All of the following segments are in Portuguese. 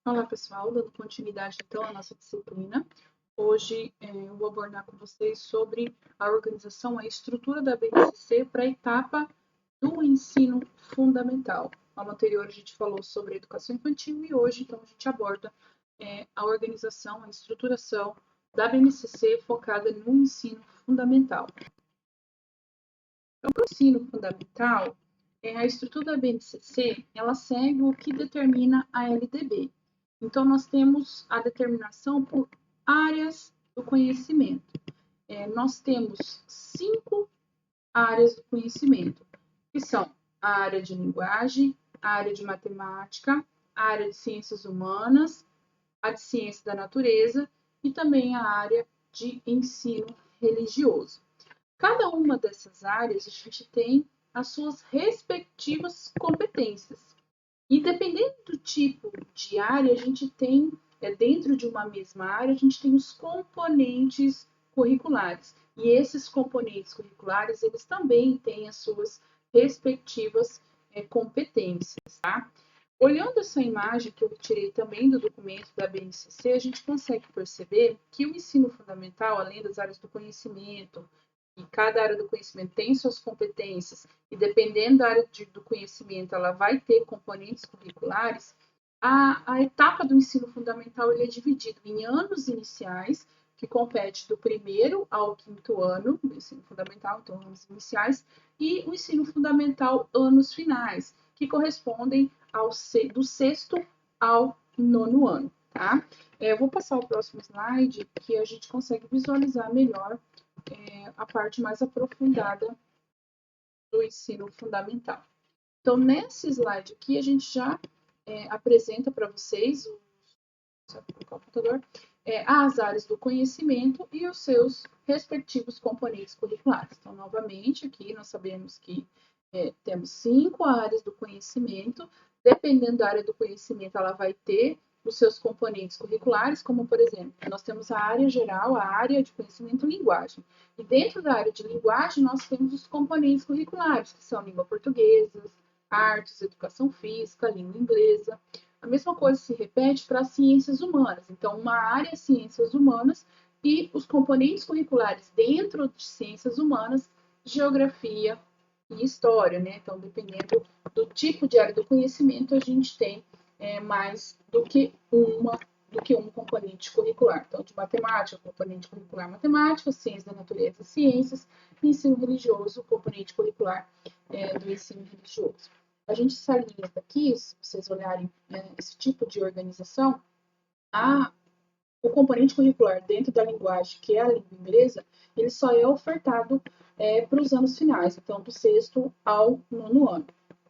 Olá, pessoal, dando continuidade então à nossa disciplina. Hoje eu vou abordar com vocês sobre a organização, a estrutura da BNCC para a etapa do ensino fundamental. No ano anterior a gente falou sobre a educação infantil e hoje então a gente aborda a organização, a estruturação da BNCC focada no ensino fundamental. Então, para o ensino fundamental, a estrutura da BNCC, ela segue o que determina a LDB. Então, nós temos a determinação por áreas do conhecimento. Nós temos 5 áreas do conhecimento, que são a área de linguagem, a área de matemática, a área de ciências humanas, a de ciência da natureza e também a área de ensino religioso. Cada uma dessas áreas, a gente tem as suas respectivas competências. E dependendo do tipo de área, a gente tem, dentro de uma mesma área, a gente tem os componentes curriculares. E esses componentes curriculares, eles também têm as suas respectivas competências, tá? Olhando essa imagem que eu retirei também do documento da BNCC, a gente consegue perceber que o ensino fundamental, além das áreas do conhecimento, e cada área do conhecimento tem suas competências, e dependendo da área do conhecimento, ela vai ter componentes curriculares, a etapa do ensino fundamental ele é dividido em anos iniciais, que compete do 1º ao 5º ano do ensino fundamental, então anos iniciais, e o ensino fundamental anos finais, que correspondem do 6º ao 9º ano. Tá? Eu vou passar o próximo slide, que a gente consegue visualizar melhor a parte mais aprofundada do ensino fundamental. Então, nesse slide aqui, a gente já apresenta para vocês, o computador, as áreas do conhecimento e os seus respectivos componentes curriculares. Então, novamente, aqui nós sabemos que temos 5 áreas do conhecimento. Dependendo da área do conhecimento, ela vai ter os seus componentes curriculares, como, por exemplo, nós temos a área geral, a área de conhecimento e linguagem. E dentro da área de linguagem, nós temos os componentes curriculares, que são língua portuguesa, artes, educação física, língua inglesa. A mesma coisa se repete para as ciências humanas. Então, uma área é ciências humanas e os componentes curriculares dentro de ciências humanas, geografia e história, né? Então, dependendo do tipo de área do conhecimento, a gente tem mais do que um componente curricular. Então, de matemática, componente curricular matemática, ciência da natureza, ciências, e ensino religioso, componente curricular do ensino religioso. A gente salienta aqui, se vocês olharem esse tipo de organização, o componente curricular dentro da linguagem, que é a língua inglesa, ele só é ofertado para os anos finais, então do 6º ao 9º ano.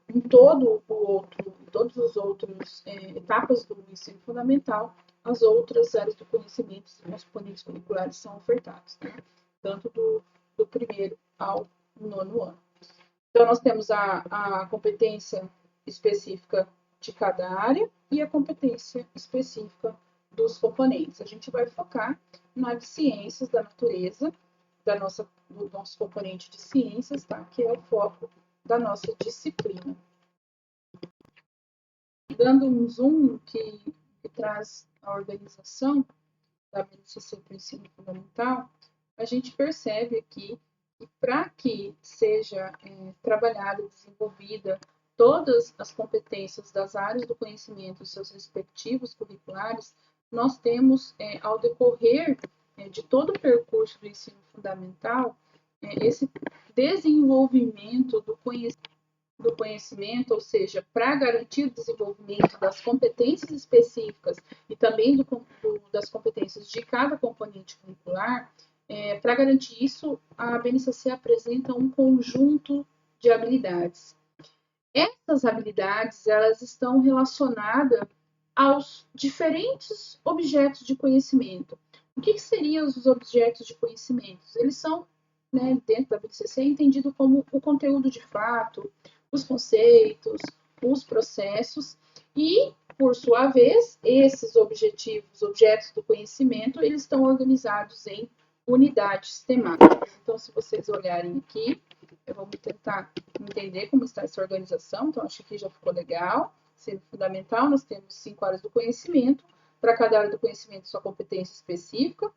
Em todas as outras etapas do ensino fundamental, as outras áreas do conhecimento, os componentes curriculares são ofertados, né? Tanto do 1º ao 9º ano. Então, nós temos a competência específica de cada área e a competência específica dos componentes. A gente vai focar na de ciências da natureza, do nosso componente de ciências, tá? Que é o foco da nossa disciplina. Dando um zoom que traz a organização da BNCC para o ensino fundamental, a gente percebe aqui que para que seja trabalhada e desenvolvida todas as competências das áreas do conhecimento e seus respectivos curriculares, nós temos, ao decorrer de todo o percurso do ensino fundamental, esse desenvolvimento do conhecimento, ou seja, para garantir o desenvolvimento das competências específicas e também das competências de cada componente curricular, para garantir isso, a BNCC apresenta um conjunto de habilidades. Essas habilidades, elas estão relacionadas aos diferentes objetos de conhecimento. O que seriam os objetos de conhecimento? Eles são, dentro da BNCC, entendidos como o conteúdo de fato, os conceitos, os processos e, por sua vez, esses objetos do conhecimento, eles estão organizados em unidades temáticas. Então, se vocês olharem aqui, eu vou tentar entender como está essa organização, então acho que aqui já ficou legal. ensino fundamental, nós temos 5 áreas do conhecimento, para cada área do conhecimento sua competência específica.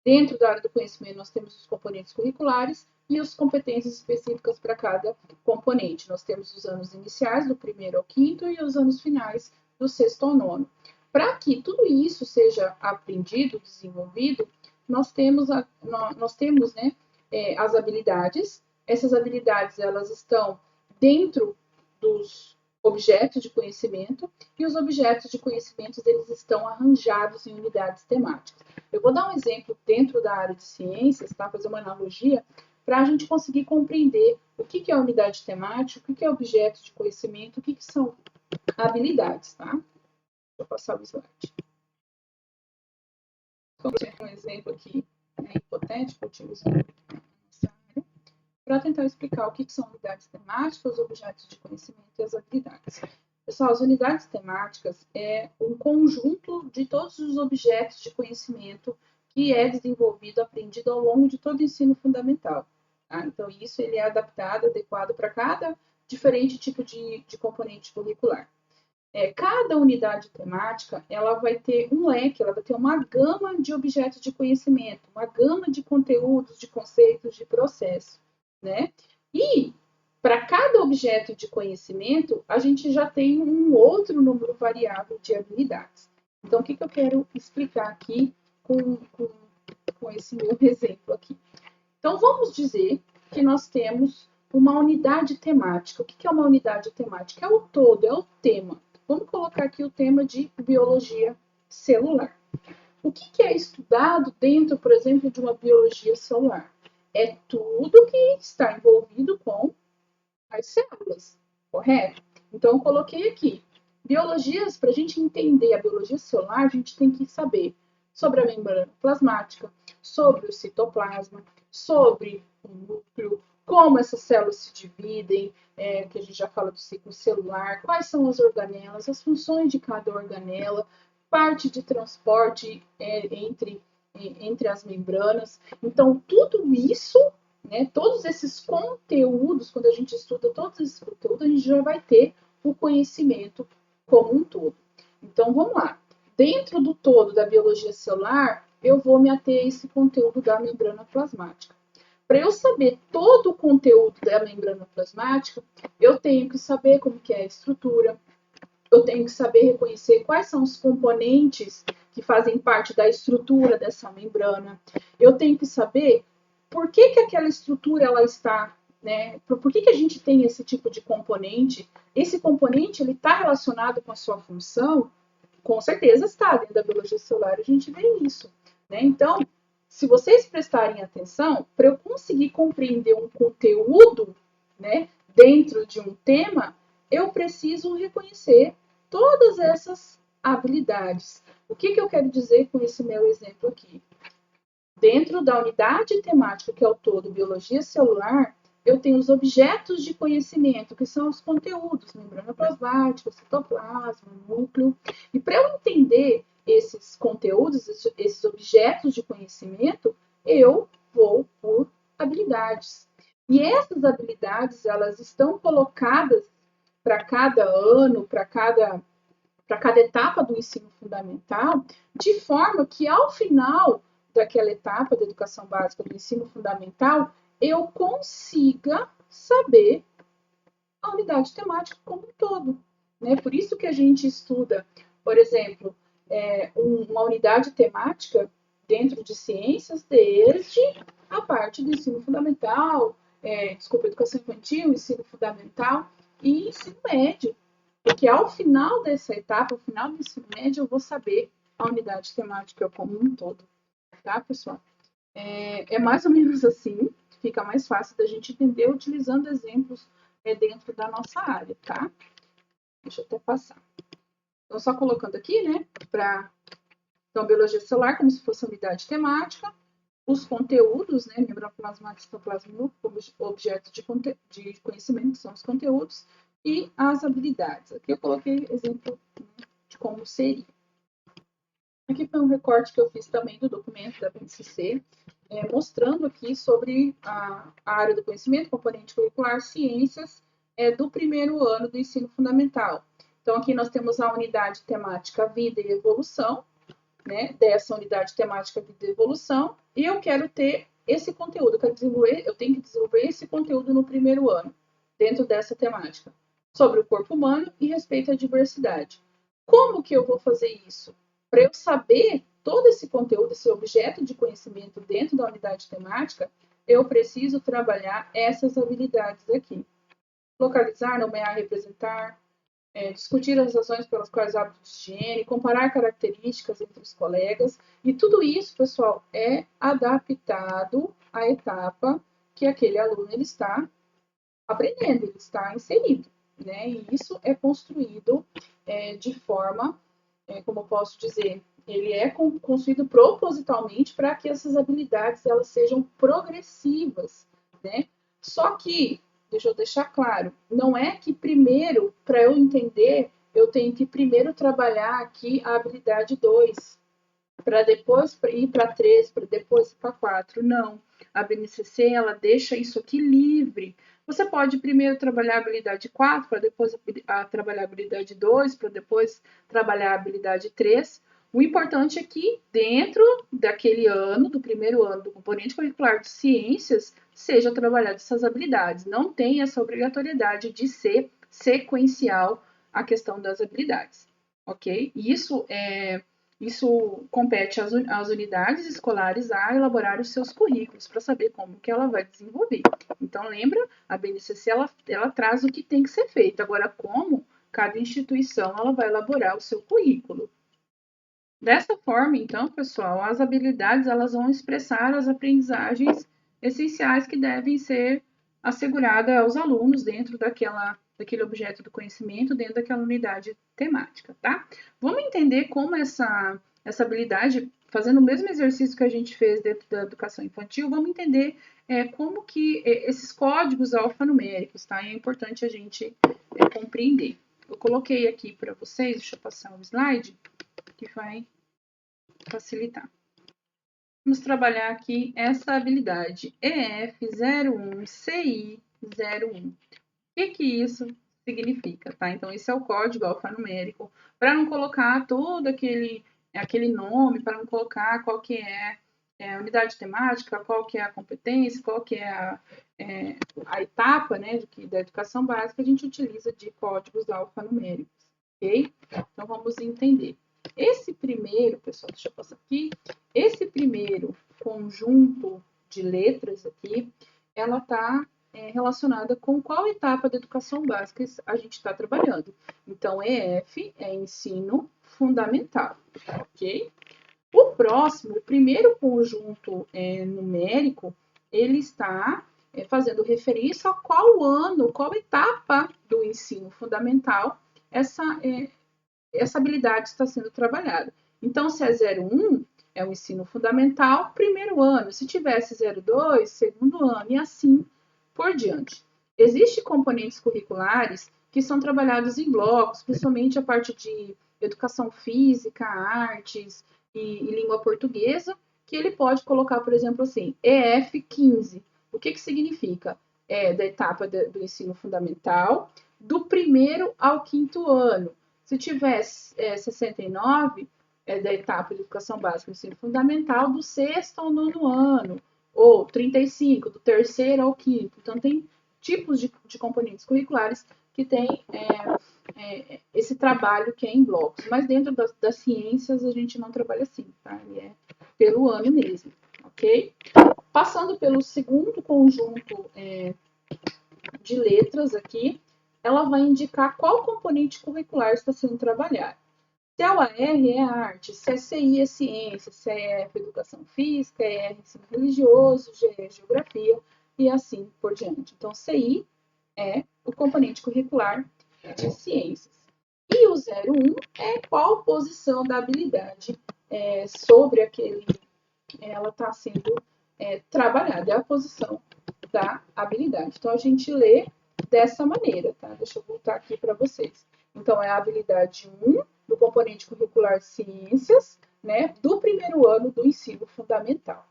Dentro da área do conhecimento, nós temos os componentes curriculares e as competências específicas para cada componente. Nós temos os anos iniciais, do 1º ao 5º, e os anos finais, do 6º ao 9º. Para que tudo isso seja aprendido, desenvolvido, nós temos as habilidades. Essas habilidades, elas estão dentro dos objetos de conhecimento, e os objetos de conhecimento, eles estão arranjados em unidades temáticas. Eu vou dar um exemplo dentro da área de ciências, tá? Fazer uma analogia, para a gente conseguir compreender o que é unidade temática, o que é objeto de conhecimento, o que são habilidades, tá? Deixa eu passar o slide. Vamos ter um exemplo aqui, hipotético, utilizando essa área, para tentar explicar o que são unidades temáticas, os objetos de conhecimento e as habilidades. Pessoal, as unidades temáticas é um conjunto de todos os objetos de conhecimento que é desenvolvido, aprendido ao longo de todo o ensino fundamental. Tá? Então, isso ele é adaptado, adequado para cada diferente tipo de componente curricular. Cada unidade temática, ela vai ter um leque, ela vai ter uma gama de objetos de conhecimento, uma gama de conteúdos, de conceitos, de processos, né? E para cada objeto de conhecimento, a gente já tem um outro número variável de habilidades. Então, o que eu quero explicar aqui com esse meu exemplo aqui? Então, vamos dizer que nós temos uma unidade temática. O que é uma unidade temática? É o todo, é o tema. Vamos colocar aqui o tema de biologia celular. O que é estudado dentro, por exemplo, de uma biologia celular? É tudo que está envolvido com as células, correto? Então, eu coloquei aqui. Biologias, para a gente entender a biologia celular, a gente tem que saber sobre a membrana plasmática, sobre o citoplasma, sobre o núcleo, como essas células se dividem, que a gente já fala do ciclo celular, quais são as organelas, as funções de cada organela, parte de transporte entre as membranas. Então, tudo isso, né, todos esses conteúdos, quando a gente estuda todos esses conteúdos, a gente já vai ter o conhecimento como um todo. Então, vamos lá. Dentro do todo da biologia celular, eu vou me ater a esse conteúdo da membrana plasmática. Para eu saber todo o conteúdo da membrana plasmática, eu tenho que saber como que é a estrutura, eu tenho que saber reconhecer quais são os componentes que fazem parte da estrutura dessa membrana, eu tenho que saber por que aquela estrutura ela está, né? Por que a gente tem esse tipo de componente? Esse componente ele está relacionado com a sua função? Com certeza está, dentro da biologia celular a gente vê isso, né? Então, se vocês prestarem atenção, para eu conseguir compreender um conteúdo, né, dentro de um tema, eu preciso reconhecer todas essas habilidades. O que eu quero dizer com esse meu exemplo aqui? Dentro da unidade temática, que é o todo biologia celular, eu tenho os objetos de conhecimento, que são os conteúdos, membrana plasmática, citoplasma, núcleo. E para eu entender esses conteúdos, esses objetos de conhecimento, eu vou por habilidades. E essas habilidades, elas estão colocadas para cada ano, para cada etapa do ensino fundamental, de forma que ao final daquela etapa da educação básica do ensino fundamental, eu consiga saber a unidade temática como um todo, né? Por isso que a gente estuda, por exemplo, uma unidade temática dentro de ciências desde a parte do ensino fundamental, educação infantil, ensino fundamental e ensino médio. Porque ao final dessa etapa, ao final do ensino médio, eu vou saber a unidade temática como um todo. Tá, pessoal? É mais ou menos assim, fica mais fácil da gente entender utilizando exemplos dentro da nossa área, tá? Deixa eu até passar. Então, só colocando aqui, né, então, biologia celular, como se fosse unidade temática, os conteúdos, né, membrana plasmática, citoplasma, objetos de conhecimento, que são os conteúdos, e as habilidades. Aqui eu coloquei exemplo de como seria. Aqui foi um recorte que eu fiz também do documento da BNCC, mostrando aqui sobre a área do conhecimento, componente curricular, ciências, do primeiro ano do ensino fundamental. Então, aqui nós temos a unidade temática Vida e Evolução, né? Dessa unidade temática Vida e Evolução, e eu quero ter esse conteúdo, eu tenho que desenvolver esse conteúdo no primeiro ano, dentro dessa temática, sobre o corpo humano e respeito à diversidade. Como que eu vou fazer isso? Para eu saber todo esse conteúdo, esse objeto de conhecimento dentro da unidade temática, eu preciso trabalhar essas habilidades aqui. Localizar, nomear, representar, discutir as razões pelas quais hábitos de higiene, comparar características entre os colegas, e tudo isso, pessoal, é adaptado à etapa que aquele aluno ele está aprendendo, ele está inserido, né? E isso é construído de forma, como eu posso dizer, ele é construído propositalmente para que essas habilidades elas sejam progressivas, né? Só que deixa eu deixar claro, não é que primeiro, para eu entender, eu tenho que primeiro trabalhar aqui a habilidade 2, para depois ir para 3, para depois ir para 4. Não. A BNCC, ela deixa isso aqui livre. Você pode primeiro trabalhar a habilidade 4, para depois trabalhar a habilidade 2, para depois trabalhar a habilidade 3. O importante é que dentro daquele ano, do primeiro ano do componente curricular de ciências, seja trabalhado essas habilidades. Não tem essa obrigatoriedade de ser sequencial a questão das habilidades, ok? Isso compete às unidades escolares a elaborar os seus currículos para saber como que ela vai desenvolver. Então, lembra, a BNCC ela traz o que tem que ser feito. Agora, como cada instituição ela vai elaborar o seu currículo. Dessa forma, então, pessoal, as habilidades elas vão expressar as aprendizagens essenciais que devem ser asseguradas aos alunos dentro daquele objeto do conhecimento, dentro daquela unidade temática, tá? Vamos entender como essa habilidade, fazendo o mesmo exercício que a gente fez dentro da educação infantil, vamos entender como que esses códigos alfanuméricos, tá? E é importante a gente compreender. Eu coloquei aqui para vocês, deixa eu passar o slide, que vai facilitar. Vamos trabalhar aqui essa habilidade EF01CI01. O que isso significa, tá? Então, esse é o código alfanumérico, para não colocar todo aquele nome, para não colocar qual que é a unidade temática, qual que é a competência, qual que é a etapa, né, da educação básica, a gente utiliza de códigos alfanuméricos, ok? Então, vamos entender. Esse primeiro, pessoal, deixa eu passar aqui, esse primeiro conjunto de letras aqui, ela está relacionada com qual etapa da educação básica a gente está trabalhando. Então, EF é ensino fundamental, ok? O próximo, o primeiro conjunto numérico, ele está fazendo referência a qual ano, qual etapa do ensino fundamental essa habilidade está sendo trabalhada. Então, se é 01, é o ensino fundamental, primeiro ano. Se tivesse 02, segundo ano, e assim por diante. Existem componentes curriculares que são trabalhados em blocos, principalmente a parte de educação física, artes e língua portuguesa, que ele pode colocar, por exemplo, assim, EF15. O que significa? É da etapa do ensino fundamental, do primeiro ao quinto ano. Se tiver 69, é da etapa de educação básica e ensino fundamental, do sexto ao nono ano, ou 35, do terceiro ao quinto. Então, tem tipos de componentes curriculares que tem esse trabalho que é em blocos. Mas dentro das ciências, a gente não trabalha assim, tá? E é pelo ano mesmo, ok? Passando pelo segundo conjunto de letras aqui, ela vai indicar qual componente curricular está sendo trabalhado. Se a UAR é arte, se a CI é ciência, se a EF é educação física, ER é ensino religioso, GE é geografia e assim por diante. Então, CI é o componente curricular de ciências. E o 01 é qual posição da habilidade sobre aquele ela está sendo trabalhada, é a posição da habilidade. Então, a gente lê dessa maneira, tá? Deixa eu voltar aqui para vocês. Então, é a habilidade 1 do componente curricular Ciências, né, do primeiro ano do ensino fundamental.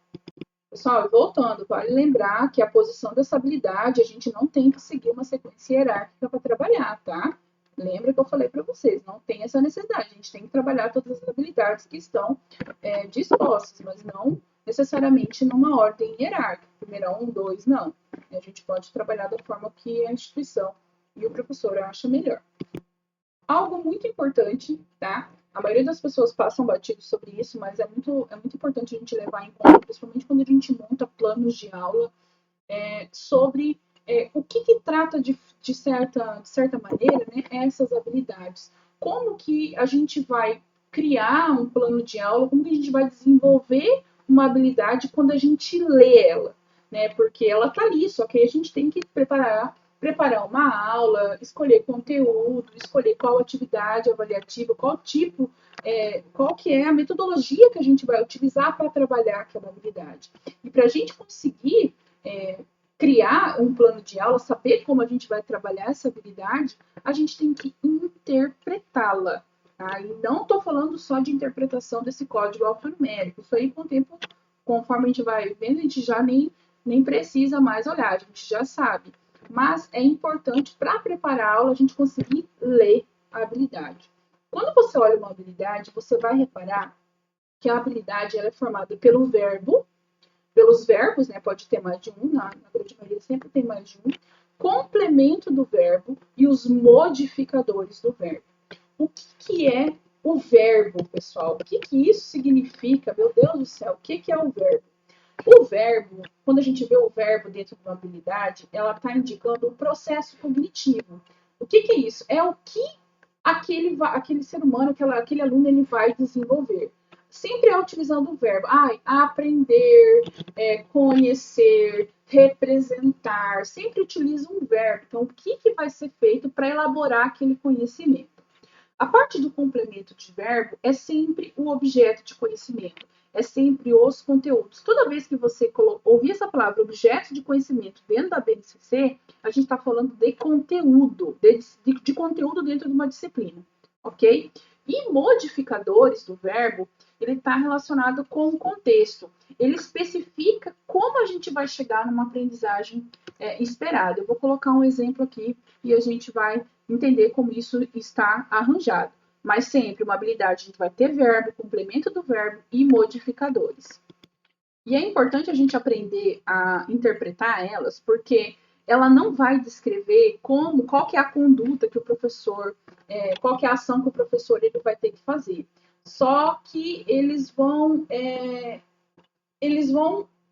Pessoal, voltando, vale lembrar que a posição dessa habilidade, a gente não tem que seguir uma sequência hierárquica para trabalhar, tá? Lembra que eu falei para vocês, não tem essa necessidade. A gente tem que trabalhar todas as habilidades que estão dispostas, mas não necessariamente numa ordem hierárquica. Primeiro 1, 2, não. A gente pode trabalhar da forma que a instituição e o professor acha melhor. Algo muito importante, tá? A maioria das pessoas passam batido sobre isso, mas é muito importante a gente levar em conta, principalmente quando a gente monta planos de aula, sobre o que trata de certa maneira, né, essas habilidades. Como que a gente vai criar um plano de aula, como que a gente vai desenvolver uma habilidade quando a gente lê ela, né? Porque ela tá ali, só que a gente tem que preparar uma aula, escolher conteúdo, escolher qual atividade avaliativa, qual tipo, qual que é a metodologia que a gente vai utilizar para trabalhar aquela habilidade. E para a gente conseguir criar um plano de aula, saber como a gente vai trabalhar essa habilidade, a gente tem que interpretá-la. Tá? E não estou falando só de interpretação desse código alfanumérico. Isso aí, com o tempo, conforme a gente vai vendo, a gente já nem precisa mais olhar, a gente já sabe. Mas é importante, para preparar a aula, a gente conseguir ler a habilidade. Quando você olha uma habilidade, você vai reparar que a habilidade ela é formada pelo verbo, pelos verbos, né? Pode ter mais de um, na grande maioria sempre tem mais de um, complemento do verbo e os modificadores do verbo. O que é o verbo, pessoal? O que isso significa? Meu Deus do céu, o que é o verbo? O verbo, quando a gente vê o verbo dentro de uma habilidade, ela está indicando um processo cognitivo. O que é isso? É o que aquele ser humano, aquele aluno, ele vai desenvolver. Sempre é utilizando o verbo. Aprender, conhecer, representar. Sempre utiliza um verbo. Então, o que vai ser feito para elaborar aquele conhecimento? A parte do complemento de verbo é sempre o objeto de conhecimento, é sempre os conteúdos. Toda vez que você ouvir essa palavra objeto de conhecimento dentro da BNCC, a gente está falando de conteúdo, de conteúdo dentro de uma disciplina, ok? E modificadores do verbo, ele está relacionado com o contexto. Ele especifica como a gente vai chegar numa aprendizagem esperada. Eu vou colocar um exemplo aqui e a gente vai entender como isso está arranjado. Mas sempre uma habilidade, a gente vai ter verbo, complemento do verbo e modificadores. E é importante a gente aprender a interpretar elas, porque ela não vai descrever qual que é a conduta que o professor, qual que é a ação que o professor ele vai ter que fazer. Só que eles vão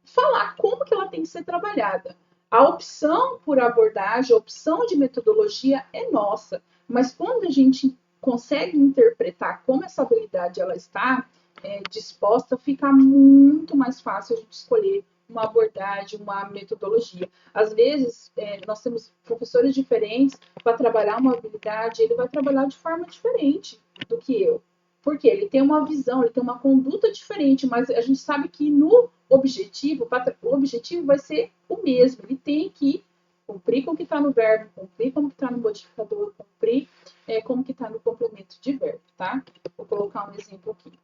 falar como que ela tem que ser trabalhada. A opção por abordagem, a opção de metodologia é nossa, mas quando a gente consegue interpretar como essa habilidade ela está disposta, fica muito mais fácil a gente escolher uma abordagem, uma metodologia. Às vezes, nós temos professores diferentes para trabalhar uma habilidade, ele vai trabalhar de forma diferente do que eu. Porque ele tem uma visão, ele tem uma conduta diferente, mas a gente sabe que no objetivo, o objetivo vai ser o mesmo. Ele tem que cumprir com o que está no verbo, cumprir com o que está no modificador, cumprir com o que está no complemento de verbo, tá? Vou colocar um exemplo aqui.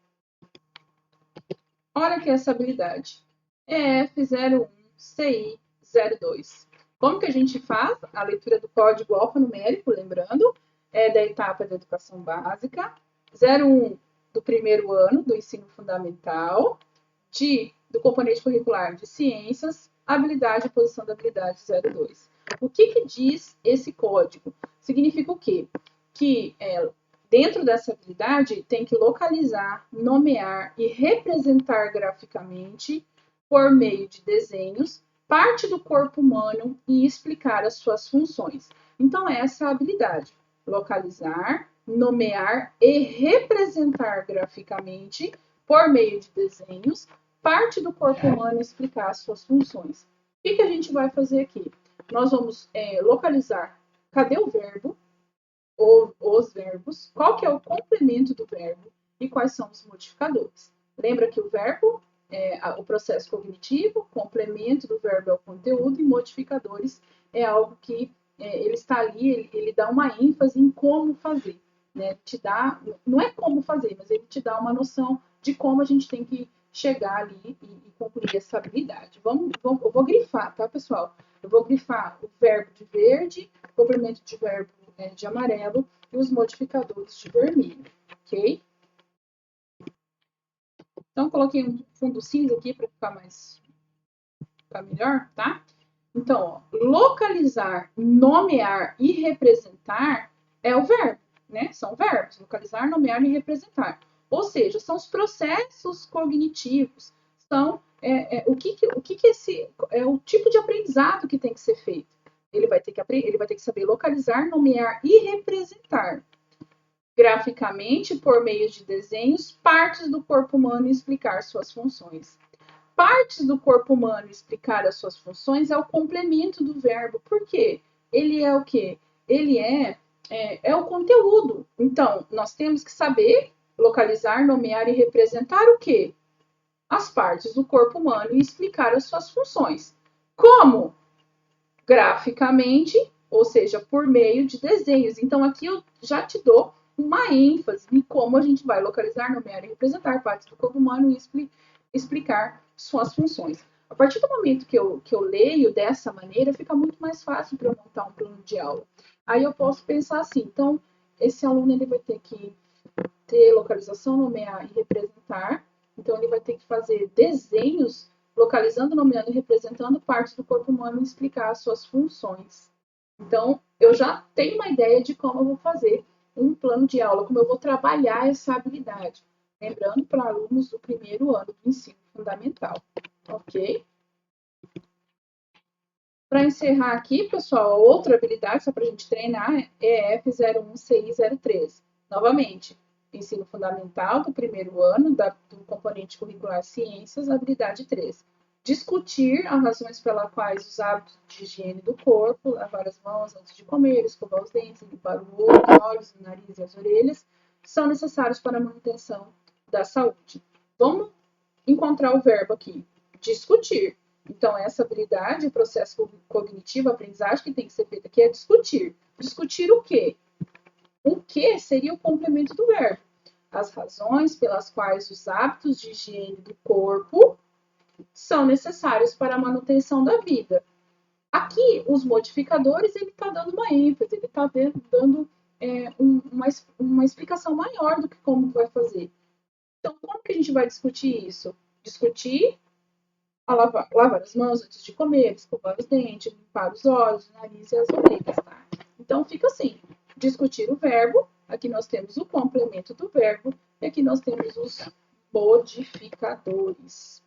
Olha aqui essa habilidade. EF01 CI02. Como que a gente faz a leitura do código alfanumérico, lembrando, da etapa da educação básica, 01 do primeiro ano do ensino fundamental, do componente curricular de ciências, habilidade e posição da habilidade 02. O que diz esse código? Significa o quê? Que dentro dessa habilidade tem que localizar, nomear e representar graficamente, por meio de desenhos, parte do corpo humano e explicar as suas funções. Então, essa é a habilidade. Localizar, nomear e representar graficamente, por meio de desenhos, parte do corpo humano e explicar as suas funções. O que a gente vai fazer aqui? Nós vamos localizar, cadê o verbo, ou os verbos, qual que é o complemento do verbo e quais são os modificadores. Lembra que o verbo é o processo cognitivo, complemento do verbo é o conteúdo e modificadores é algo que ele está ali, ele dá uma ênfase em como fazer. Né? Não é como fazer, mas ele te dá uma noção de como a gente tem que chegar ali e concluir essa habilidade. Eu vou grifar, tá, pessoal? Eu vou grifar o verbo de verde, complemento de verbo de amarelo e os modificadores de vermelho, ok? Então, coloquei um fundo cinza aqui para ficar melhor, tá? Então, ó, localizar, nomear e representar é o verbo, né? São verbos, localizar, nomear e representar. Ou seja, são os processos cognitivos, são o que esse é o tipo de aprendizado que tem que ser feito. Ele vai ter que saber localizar, nomear e representar graficamente por meio de desenhos partes do corpo humano e explicar suas funções. Partes do corpo humano e explicar as suas funções é o complemento do verbo. Por quê? Ele é o quê? Ele é o conteúdo. Então, nós temos que saber localizar, nomear e representar o quê? As partes do corpo humano e explicar as suas funções. Como? Graficamente, ou seja, por meio de desenhos. Então, aqui eu já te dou uma ênfase em como a gente vai localizar, nomear e representar partes do corpo humano e explicar suas funções. A partir do momento que eu leio dessa maneira, fica muito mais fácil para eu montar um plano de aula. Aí eu posso pensar assim, então, esse aluno ele vai ter que ter localização, nomear e representar. Então, ele vai ter que fazer desenhos localizando, nomeando e representando partes do corpo humano e explicar as suas funções. Então, eu já tenho uma ideia de como eu vou fazer um plano de aula, como eu vou trabalhar essa habilidade. Lembrando, para alunos do primeiro ano do ensino fundamental. Ok? Para encerrar aqui, pessoal, outra habilidade, só para a gente treinar, é F01CI03. Novamente, ensino fundamental do primeiro ano, do componente curricular Ciências, habilidade 3. Discutir as razões pelas quais os hábitos de higiene do corpo, lavar as mãos antes de comer, escovar os dentes, limpar o olho, os olhos, o nariz e as orelhas, são necessários para a manutenção da saúde. Vamos encontrar o verbo aqui, discutir. Então, essa habilidade, o processo cognitivo, a aprendizagem que tem que ser feita aqui é discutir. Discutir o quê? O que seria o complemento do verbo? As razões pelas quais os hábitos de higiene do corpo são necessários para a manutenção da vida. Aqui, os modificadores, ele está dando uma ênfase, ele está dando uma explicação maior do que como vai fazer. Então, como que a gente vai discutir isso? Discutir a lavar as mãos antes de comer, escovar os dentes, limpar os olhos, o nariz e as orelhas, tá? Então, fica assim, discutir o verbo, aqui nós temos o complemento do verbo, e aqui nós temos os modificadores.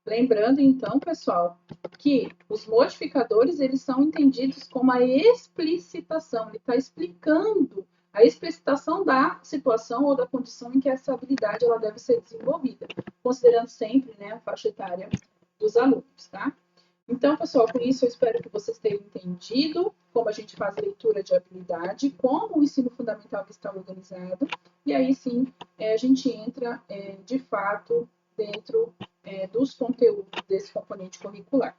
Lembrando, então, pessoal, que os modificadores, eles são entendidos como a explicitação, ele está explicando a explicitação da situação ou da condição em que essa habilidade ela deve ser desenvolvida, considerando sempre, né, a faixa etária dos alunos, tá? Então, pessoal, com isso eu espero que vocês tenham entendido como a gente faz a leitura de habilidade, como o ensino fundamental está organizado, e aí sim a gente entra de fato dentro dos conteúdos desse componente curricular.